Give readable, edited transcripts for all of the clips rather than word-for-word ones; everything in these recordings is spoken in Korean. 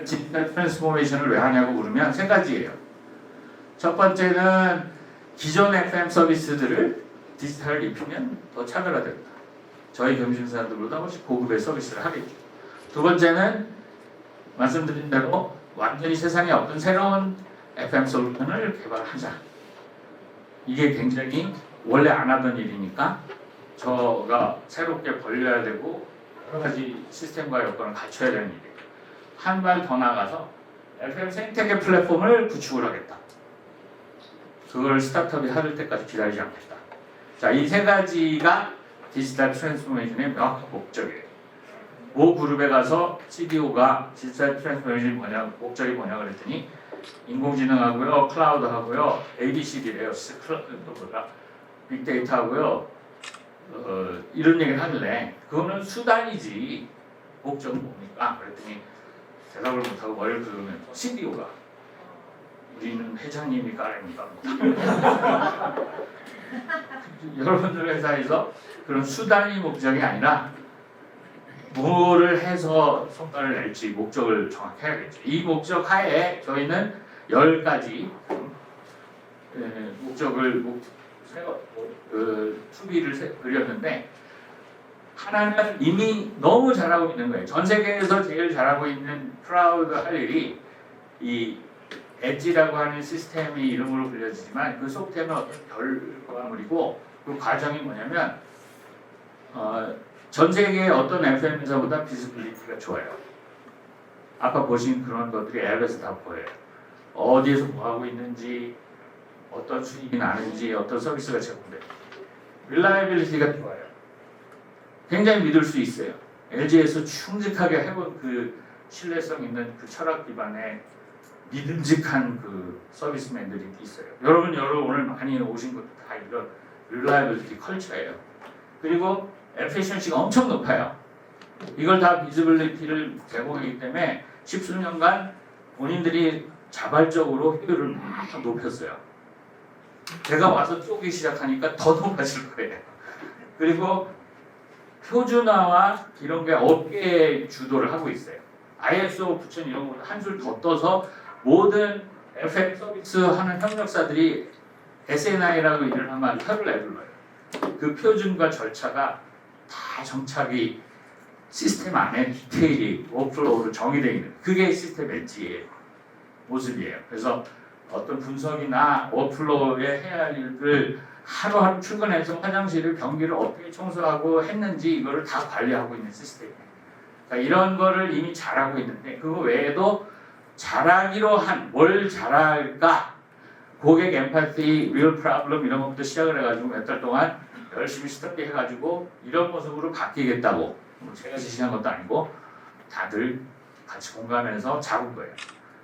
디지털 트랜스포메이션을 왜 하냐고 물으면 세 가지예요. 첫 번째는 기존 FM 서비스들을 디지털을 입히면 더 차별화됩니다. 저희 경쟁사들보다 훨씬 고급의 서비스를 하겠죠. 두 번째는 말씀드린 대로 완전히 세상에 없던 새로운 FM 솔루션을 개발하자. 이게 굉장히 원래 안 하던 일이니까 저가 새롭게 벌려야 되고 여러 가지 시스템과 여건을 갖춰야 되는 일이에요. 한 발 더 나가서 FM 생태계 플랫폼을 구축을 하겠다. 그걸 스타트업이 할 때까지 기다리지 않겠다. 자, 이 세 가지가 디지털 트랜스포메이션의 명확한 목적이에요. 모 그룹에 가서 CDO가 디지털 트랜스포메이션이 뭐냐, 목적이 뭐냐 그랬더니 인공지능하고요, 클라우드하고요, ABCD래요. 또 뭐라, 빅데이터하고요, 이런 얘기를 하길래 그거는 수단이지 목적은 뭡니까? 그랬더니 대답을 못하고 머리를 긁으면서 CDO가 우리는 회장님이 까랍니다. 여러분들 회사에서 그런 수단이 목적이 아니라 뭐를 해서 성과를 낼지 목적을 정확히 해야겠죠. 이 목적 하에 저희는 10가지 목적을 투비를 그렸는데 하나는 이미 너무 잘하고 있는 거예요. 전 세계에서 제일 잘하고 있는 크라우드 할 일이 이 엣지라고 하는 시스템이 이름으로 불려지지만 그 소프트웨어는 어떤 결과물이고 그 과정이 뭐냐면 전 세계의 어떤 FM사보다 비지빌리티가 좋아요. 아까 보신 그런 것들이 앱에서 다 보여요. 어디에서 뭐 하고 있는지, 어떤 수익이 나는지, 어떤 서비스가 제공돼요. 릴라이빌리티가 좋아요. 굉장히 믿을 수 있어요. LG에서 충직하게 해본 그 신뢰성 있는 그 철학 기반의 믿음직한 그 서비스맨들이 있어요. 여러분 오늘 많이 오신 것도 다 이런 릴라이빌리티 컬처예요. 그리고 에피션시가 엄청 높아요. 이걸 다 비지빌리티를 제공하기 때문에 십수년간 본인들이 자발적으로 효율을 막 높였어요. 제가 와서 쪼기 시작하니까 더 높아질 거예요. 그리고 표준화와 이런 게 업계에 주도를 하고 있어요. ISO 9000 이런 거 한술 더 떠서 모든 FM 서비스 하는 협력사들이 SNI라고 일을 하면 혀를 내둘러요. 그 표준과 절차가 다 정착이 시스템 안에 디테일이 워크플로우로 정의되어 있는 그게 시스템 엣지의 모습이에요. 그래서 어떤 분석이나 워크플로우에 해야 할 일을 하루하루 출근해서 화장실을 변기를 어떻게 청소하고 했는지 이거를 다 관리하고 있는 시스템이에요. 그러니까 이런 거를 이미 잘하고 있는데 그거 외에도 잘하기로 한 뭘 잘할까 고객 엠파티, 리얼 프로블럼 이런 것부터 시작을 해가지고 몇 달 동안 열심히 스터디 해가지고 이런 모습으로 바뀌겠다고 제가 지시한 것도 아니고 다들 같이 공감해서 잡은 거예요.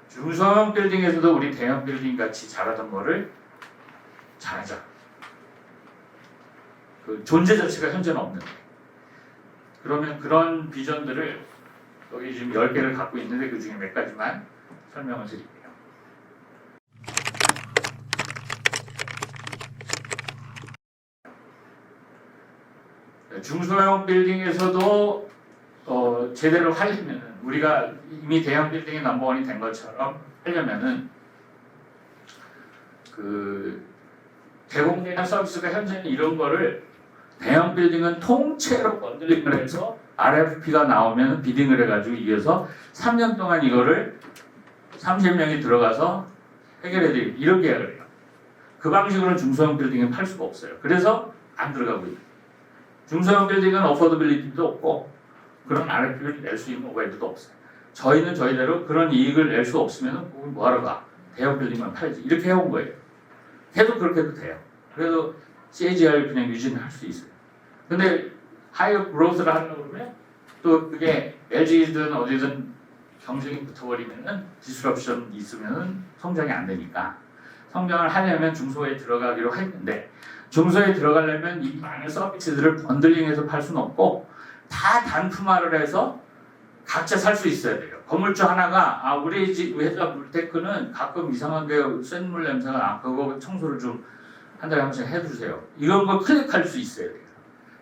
중소형 빌딩에서도 우리 대형 빌딩 같이 잘하던 거를 잘하자. 그 존재 자체가 현재는 없는데 그러면 그런 비전들을 여기 지금 10개를 갖고 있는데 그 중에 몇 가지만 설명을 드릴게요. 중소형 빌딩에서도 제대로 하려면 우리가 이미 대형 빌딩이 넘버원이 된 것처럼 하려면은 그 제공되는 서비스가 현재는 이런 거를 대형 빌딩은 통째로 번들링을 해서 RFP가 나오면 비딩을 해가지고 이어서 3년 동안 이거를 30명이 들어가서 해결해드리고 이런 계약을 해요. 그 방식으로는 중소형 빌딩은 팔 수가 없어요. 그래서 안 들어가고 있어요. 중소형 빌딩은 어포더빌리티도 없고 그런 RFP를 낼 수 있는 오버헤드도 없어요. 저희는 저희대로 그런 이익을 낼 수 없으면 뭐하러 가? 대형 빌딩만 팔지. 이렇게 해온 거예요. 계속 그렇게 해도 돼요. 그래도 CAGR 그냥 유지는 할 수 있어요. 근데 하이어 그로스를 하려고 그러면 또 그게 LG든 어디든 경쟁이 붙어버리면은 디스럽션 있으면은 성장이 안 되니까 성장을 하려면 중소에 들어가기로 했는데 중소에 들어가려면 이 많은 서비스들을 번들링해서 팔 수는 없고 다 단품화를 해서 각자 살 수 있어야 돼요. 건물주 하나가 우리 집 회사 물테크는 가끔 이상하게 센 물 냄새가 나. 그거 청소를 좀 한 달에 한 번씩 해주세요. 이런 거 클릭할 수 있어야 돼요.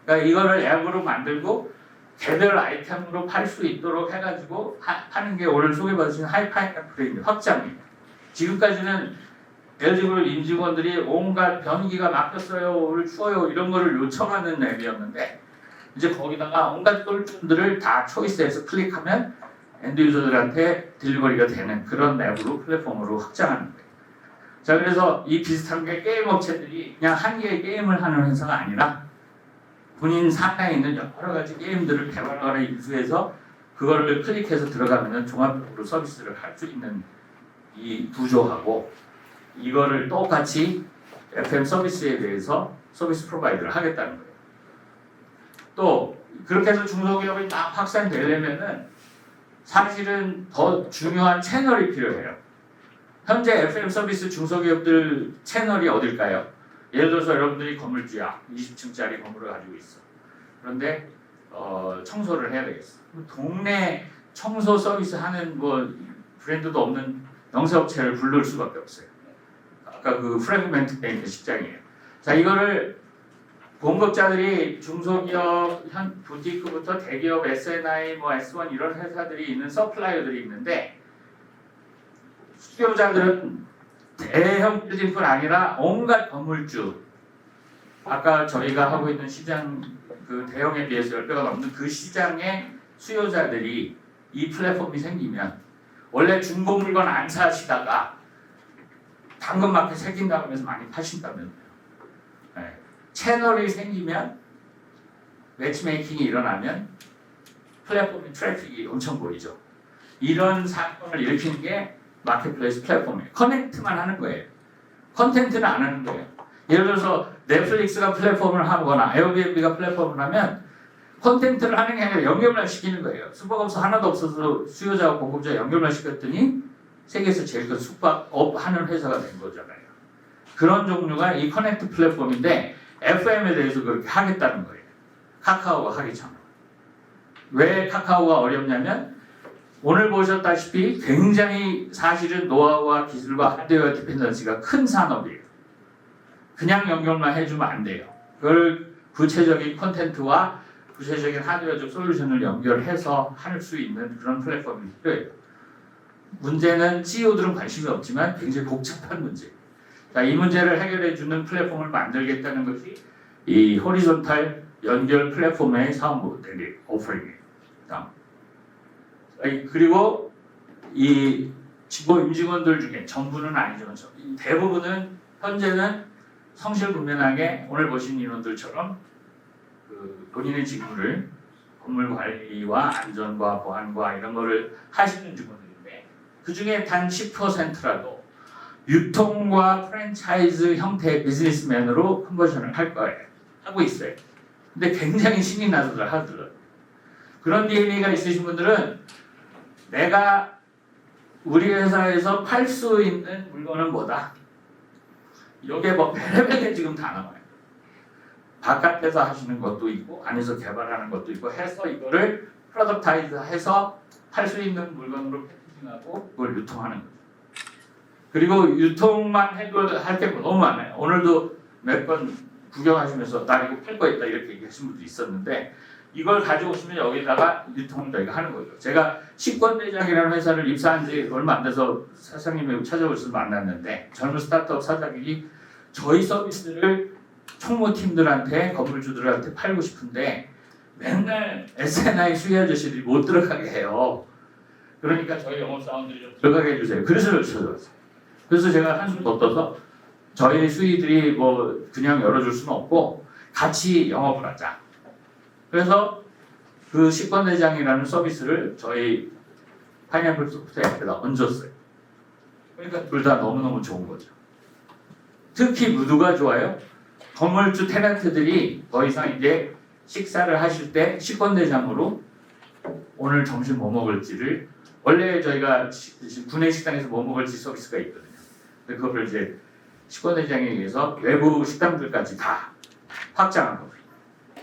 그러니까 이거를 앱으로 만들고 개별 아이템으로 팔 수 있도록 해가지고 하는 게 오늘 소개받으신 하이파이널 확장이에요. 지금까지는 LG그룹 임직원들이 온갖 변기가 막혔어요, 오늘 추워요 이런 거를 요청하는 앱이었는데 이제 거기다가 온갖 똘ություն들을 다 초이스해서 클릭하면 엔드 유저들한테 딜리버리가 되는 그런 앱으로 플랫폼으로 확장하는 거예요. 자, 그래서 이 비슷한 게 게임 업체들이 그냥 한 개의 게임을 하는 회사가 아니라 본인 사내에 있는 여러 가지 게임들을 개발하거나 인수해서 그거를 클릭해서 들어가면 종합적으로 서비스를 할 수 있는 이 구조하고 이거를 똑같이 FM 서비스에 대해서 서비스 프로바이드를 하겠다는 거예요. 또 그렇게 해서 중소기업이 막 확산되려면은 사실은 더 중요한 채널이 필요해요. 현재 FM 서비스 중소기업들 채널이 어딜까요? 예를 들어서 여러분들이 건물주야, 20층짜리 건물을 가지고 있어. 그런데 청소를 해야 되겠어. 동네 청소 서비스 하는 뭐 브랜드도 없는 영세업체를 부를 수밖에 없어요. 아까 그 프래그멘트 돼 있는 식장이에요. 자, 이거를 공급자들이 중소기업, 부티크부터 대기업, SNI, 뭐 S1 이런 회사들이 있는 서플라이어들이 있는데 수요자들은 대형 빌딩뿐 아니라 온갖 건물주. 아까 저희가 하고 있는 시장 그 대형에 비해서 10배가 넘는 그 시장의 수요자들이 이 플랫폼이 생기면 원래 중고 물건 안 사시다가 당근마켓 생긴다고 하면서 많이 파신다면서요. 네. 채널이 생기면 매치메이킹이 일어나면 플랫폼의 트래픽이 엄청 보이죠. 이런 사건을 일으키는 게 마켓플레이스 플랫폼이에요. 커넥트만 하는 거예요. 컨텐츠는 안 하는 거예요. 예를 들어서 넷플릭스가 플랫폼을 하거나 에어비앤비가 플랫폼을 하면 컨텐츠를 하는 게 아니라 연결만 시키는 거예요. 숙박업소 하나도 없어서 수요자와 공급자 연결만 시켰더니 세계에서 제일 큰 숙박업 하는 회사가 된 거잖아요. 그런 종류가 이 커넥트 플랫폼인데 FM에 대해서 그렇게 하겠다는 거예요. 카카오가 하기 전에. 왜 카카오가 어렵냐면 오늘 보셨다시피 굉장히 사실은 노하우와 기술과 하드웨어 디펜던시가 큰 산업이에요. 그냥 연결만 해주면 안 돼요. 그걸 구체적인 콘텐츠와 구체적인 하드웨어적 솔루션을 연결해서 할 수 있는 그런 플랫폼이 필요해요. 문제는 CEO들은 관심이 없지만 굉장히 복잡한 문제예요. 자, 이 문제를 해결해주는 플랫폼을 만들겠다는 것이 이 호리존탈 연결 플랫폼의 사업 모델이 오퍼링이에요. 그리고 이 지보 임직원들 중에 전부는 아니지만 대부분은 현재는 성실분명하게 오늘 보신 인원들처럼 그 본인의 직무를 건물 관리와 안전과 보안과 이런 거를 하시는 직원들인데 그 중에 단 10%라도 유통과 프랜차이즈 형태의 비즈니스맨으로 컨버전을 할 거예요. 하고 있어요. 근데 굉장히 신이 나서들 하더라고요. 그런 DNA가 있으신 분들은 내가 우리 회사에서 팔 수 있는 물건은 뭐다? 이게 뭐 별의별 지금 다 나와요. 바깥에서 하시는 것도 있고 안에서 개발하는 것도 있고 해서 이거를 프로덕타이즈 해서 팔 수 있는 물건으로 패키징하고 그걸 유통하는 거죠. 그리고 유통만 해도 할 게 너무 많아요. 오늘도 몇 번 구경하시면서 나 이거 팔 거 있다 이렇게 얘기하신 분도 있었는데 이걸 가지고 오시면 여기다가 유통을 저희가 하는 거죠. 제가 식권대장이라는 회사를 입사한 지 얼마 안 돼서 사장님이 찾아오셔서 만났는데 젊은 스타트업 사장님이 저희 서비스를 총무팀들한테 건물주들한테 팔고 싶은데 맨날 SNI 수희 아저씨들이 못 들어가게 해요. 그러니까 저희 영업사원들이 좀 들어가게 해주세요. 그래서 찾아왔어요. 그래서 제가 한숨 더 떠서 저희 수희들이 뭐 그냥 열어줄 수는 없고 같이 영업을 하자. 그래서 그 식권대장이라는 서비스를 저희 파이낸플 소프트웨어에다 얹었어요. 그러니까 둘 다 너무너무 좋은 거죠. 특히 누가 좋아요? 건물주 테넌트들이 더 이상 이제 식사를 하실 때 식권대장으로 오늘 점심 뭐 먹을지를 원래 저희가 구내 식당에서 뭐 먹을지 서비스가 있거든요. 근데 그걸 이제 식권대장에 의해서 외부 식당들까지 다 확장한 겁니다.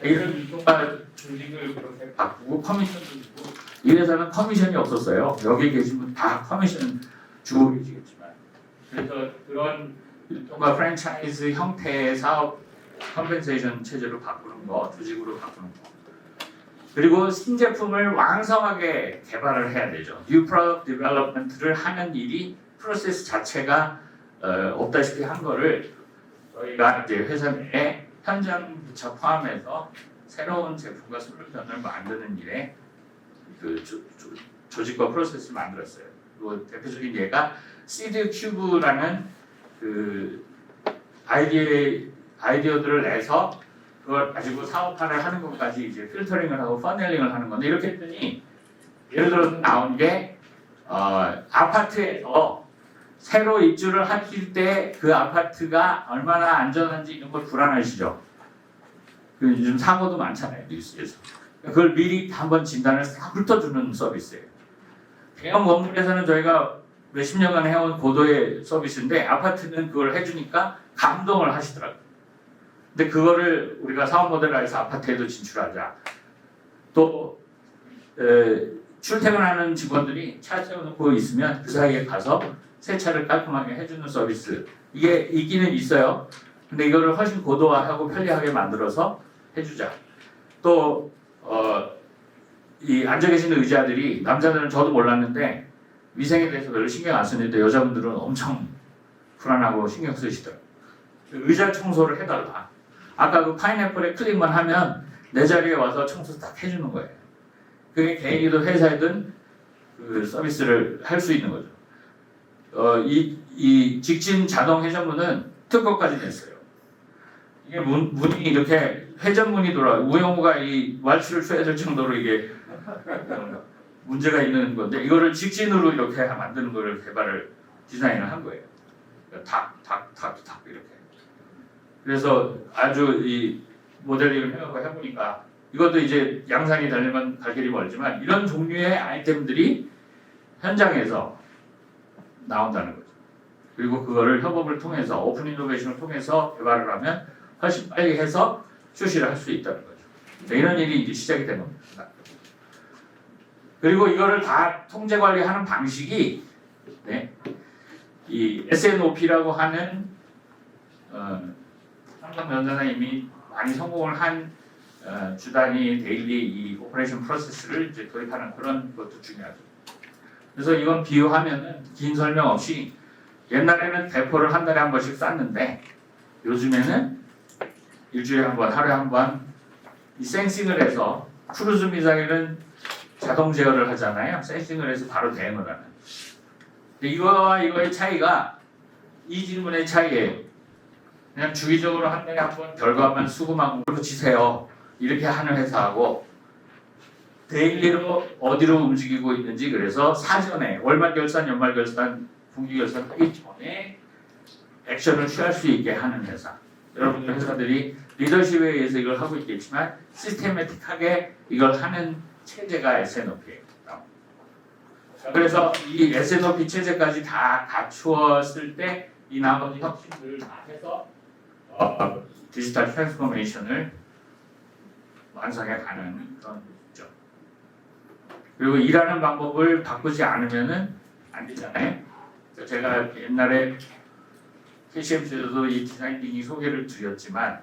이런 유통과 조직을 그렇게 바꾸고 커미션도 주고 이 회사는 커미션이 없었어요. 여기 계신 분 다 커미션 주고 계시겠지만 그래서 그런 유통과 프랜차이즈 형태의 사업 컴펜세이션 체제로 바꾸는 거, 조직으로 바꾸는 거 그리고 신제품을 왕성하게 개발을 해야 되죠. New Product Development를 하는 일이 프로세스 자체가 없다시피 한 거를 저희가 이제 회사 내에 현장 부처 포함해서 새로운 제품과 솔루션을 만드는 일에 그 조직과 프로세스를 만들었어요. 그리고 대표적인 예가 시드 큐브라는 그 아이디어들을 내서 그걸 가지고 사업화를 하는 것까지 이제 필터링을 하고 퍼넬링을 하는 건데, 이렇게 했더니 예를 들어서 나온 게 아파트에서 새로 입주를 하실 때 그 아파트가 얼마나 안전한지 이런 걸 불안하시죠. 그 요즘 사고도 많잖아요, 뉴스에서. 그걸 미리 한번 진단을 싹 훑어주는 서비스예요. 대형 건물에서는 저희가 몇십 년간 해온 고도의 서비스인데 아파트는 그걸 해주니까 감동을 하시더라고요. 근데 그거를 우리가 사업 모델화해서 아파트에도 진출하자. 또 출퇴근하는 직원들이 차 세워놓고 있으면 그 사이에 가서 세차를 깔끔하게 해주는 서비스. 이게 있기는 있어요. 근데 이거를 훨씬 고도화하고 편리하게 만들어서 해주자. 또 이 앉아 계시는 의자들이, 남자들은 저도 몰랐는데 위생에 대해서 별로 신경 안 쓰는데 여자분들은 엄청 불안하고 신경 쓰시더라고요. 의자 청소를 해달라. 아까 그 파인애플에 클릭만 하면 내 자리에 와서 청소 딱 해주는 거예요. 그게 개인이든 회사이든 그 서비스를 할 수 있는 거죠. 이 직진 자동 회전문은 특허까지 냈어요. 이게 문이 이렇게 회전문이 돌아요. 우영우가 이 왈츠를 춰야 될 정도로 이게 문제가 있는 건데, 이거를 직진으로 이렇게 만드는 거를 디자인을 한 거예요. 탁 이렇게. 그래서 아주 이 모델링을 해보니까 이것도 이제 양산이 되려면 갈 길이 멀지만 이런 종류의 아이템들이 현장에서 나온다는 거죠. 그리고 그거를 협업을 통해서 오픈 이노베이션을 통해서 개발을 하면 훨씬 빨리 해서 출시를 할 수 있다는 거죠. 이런 일이 이제 시작이 된 겁니다. 그리고 이거를 다 통제 관리하는 방식이 이 SNOP라고 하는 삼성전자나 이미 많이 성공을 한 주단위 데일리 이 오퍼레이션 프로세스를 이제 도입하는 그런 것도 중요하죠. 그래서 이건 비유하면은 긴 설명 없이, 옛날에는 배포를 한 달에 한 번씩 쐈는데 요즘에는 일주일에 한 번, 하루에 한 번 이 센싱을 해서, 크루즈 미사일은 자동 제어를 하잖아요. 센싱을 해서 바로 대응을 하는. 이거와 이거의 차이가 이 질문의 차이예요. 그냥 주기적으로 한 달에 한 번 결과만 수급하고 붙이세요. 이렇게 하는 회사하고, 데일리로 어디로 움직이고 있는지, 그래서 사전에 월말 결산, 연말 결산, 분기 결산 하기 전에 액션을 취할 수 있게 하는 회사. 여러분들 회사들이 리더십에 의해서 이걸 하고 있겠지만 시스테매틱하게 이걸 하는 체제가 SNOP예요. 그래서 이 SNOP 체제까지 다 갖추었을 때 이 나머지 혁신들을 다 해서 디지털 트랜스포메이션을 완성해 가는 그런 거죠. 그리고 일하는 방법을 바꾸지 않으면은 안 되잖아요. 제가 옛날에 KCMC에서도 이 디자인 띵킹 소개를 드렸지만,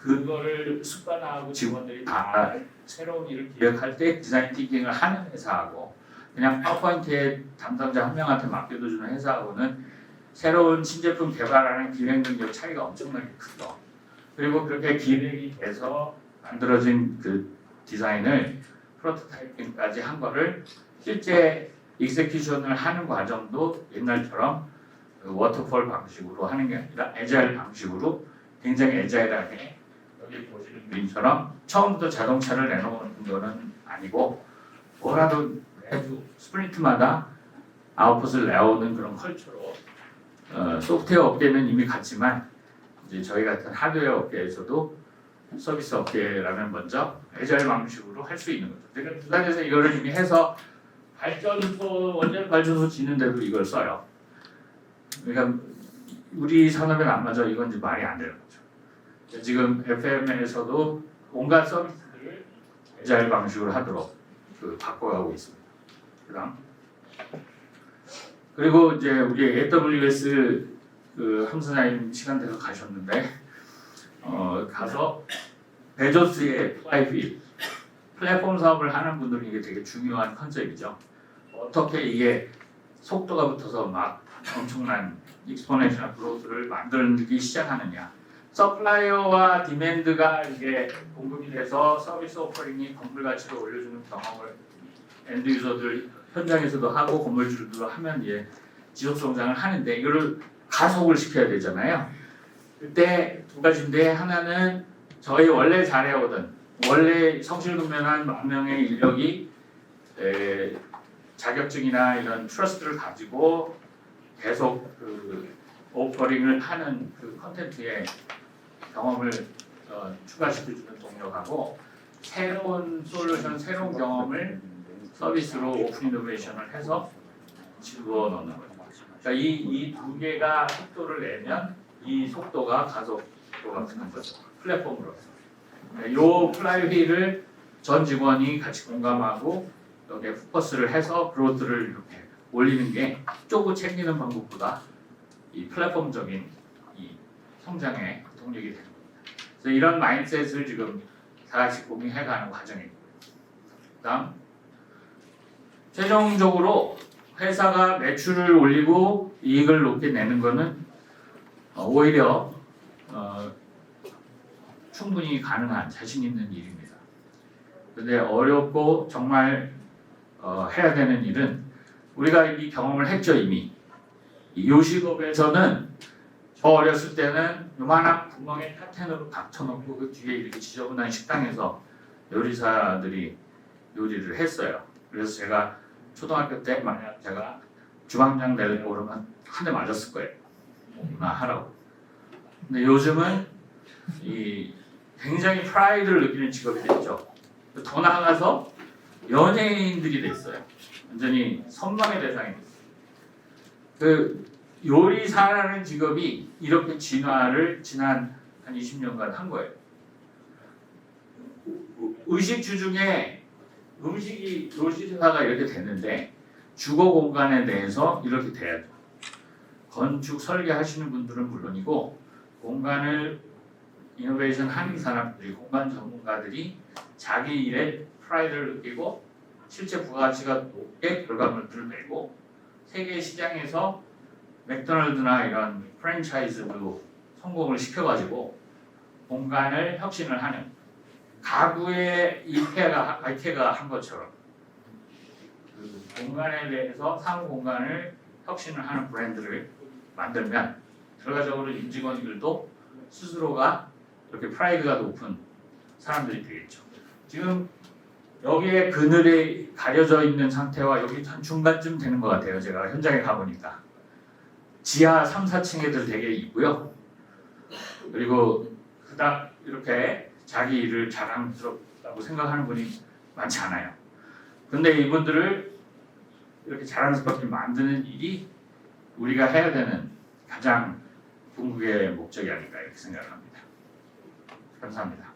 그거를 습관화하고 직원들이 다 새로운 일을 기획할 때 디자인 띵킹을 하는 회사하고 그냥 파워포인트에 담당자 한 명한테 맡겨두는 회사하고는 새로운 신제품 개발하는 기획 능력 차이가 엄청나게 크죠. 그리고 그렇게 기획이 돼서 만들어진 그 디자인을 프로토타이핑까지 한 거를 실제 익세큐션을 하는 과정도 옛날처럼 그 워터폴 방식으로 하는 게 아니라 애자일 방식으로 굉장히 애자일하게, 여기 보시는 그림처럼 처음부터 자동차를 내놓는 거는 아니고 뭐라도 매주 스프린트마다 아웃풋을 내오는 그런 컬처로, 소프트웨어 업계는 이미 갔지만 이제 저희 같은 하드웨어 업계에서도 서비스 업계라면 먼저 애자일 방식으로 할 수 있는 거죠. 그러니까 부산에서 이거를 이미 해서 발전소, 원전 발전소 짓는데도 이걸 써요. 그러니까 우리 산업에는 안 맞아. 이건 이제 말이 안 되는 거죠. 지금 FM에서도 온갖 서비스들을 애자일 방식으로 하도록 바꿔가고 있습니다. 그다음, 그리고 이제 우리 AWS 함선장님 시간 돼서 가셨는데 가서 베조스의 플라이휠, 플랫폼 사업을 하는 분들은 이게 되게 중요한 컨셉이죠. 어떻게 이게 속도가 붙어서 막 엄청난 익스포넨셜 그로스를 만들기 시작하느냐. 서플라이어와 디맨드가 이게 공급이 돼서 서비스 오퍼링이 건물 가치를 올려주는 경험을 엔드 유저들 현장에서도 하고 건물주들도 하면 이제 지속 성장을 하는데 이거를 가속을 시켜야 되잖아요. 그때 두 가지인데 하나는 저희 원래 잘해오던 원래 성실근면한 10,000명의 인력이 자격증이나 이런 트러스트를 가지고 계속 그 오퍼링을 하는 그 컨텐츠에 경험을 추가시켜주는 동력하고 새로운 솔루션, 새로운 경험을 서비스로 오픈 이노베이션을 해서 집어넣는 거예요. 그러니까 이 두 개가 속도를 내면 이 속도가 가속도가 되는 거죠. 플랫폼으로서. 이 플라이휠을 전 직원이 같이 공감하고 여기에 포커스를 해서 그로드를 이렇게 올리는 게 쪼고 챙기는 방법보다 이 플랫폼적인 이 성장의 동력이 되는 겁니다. 그래서 이런 마인드셋을 지금 다 같이 공유해가는 과정입니다. 그다음 최종적으로 회사가 매출을 올리고 이익을 높게 내는 것은 오히려 충분히 가능한 자신 있는 일입니다. 그런데 어렵고 정말 해야 되는 일은 우리가 이 경험을 했죠 이미. 이 요식업에서는 저 어렸을 때는 요만한 구멍에 카텐으로 닥쳐놓고 그 뒤에 이렇게 지저분한 식당에서 요리사들이 요리를 했어요. 그래서 제가 초등학교 때 만약 제가 주방장 되려고 그러면 한 대 맞았을 거예요. 나 하라고. 근데 요즘은 이 굉장히 프라이드를 느끼는 직업이 됐죠. 더 나아가서 연예인들이 됐어요. 완전히 선망의 대상이 됐어요. 그 요리사라는 직업이 이렇게 진화를 지난 한 20년간 한 거예요. 의식주 중에 음식이 요리사가 이렇게 됐는데 주거 공간에 대해서 이렇게 돼야 돼요. 건축 설계하시는 분들은 물론이고 공간을 이노베이션 하는 사람들이 공간 전문가들이 자기 일에 프라이드를 느끼고 실제 부가가치가 높게 결과물들을 내고 세계 시장에서 맥도날드나 이런 프랜차이즈도 성공을 시켜가지고 공간을 혁신을 하는 가구의 이케아가 한 것처럼 그 공간에 대해서 사무 공간을 혁신을 하는 브랜드를 만들면 결과적으로 임직원들도 스스로가 이렇게 프라이드가 높은 사람들이 되겠죠. 지금 여기에 그늘이 가려져 있는 상태와 여기 한 중간쯤 되는 것 같아요. 제가 현장에 가보니까 지하 3, 4층 애들 되게 있고요. 그리고 그닥 이렇게 자기 일을 자랑스럽다고 생각하는 분이 많지 않아요. 근데 이분들을 이렇게 자랑스럽게 만드는 일이 우리가 해야 되는 가장 궁극의 목적이 아닐까 이렇게 생각합니다. 감사합니다.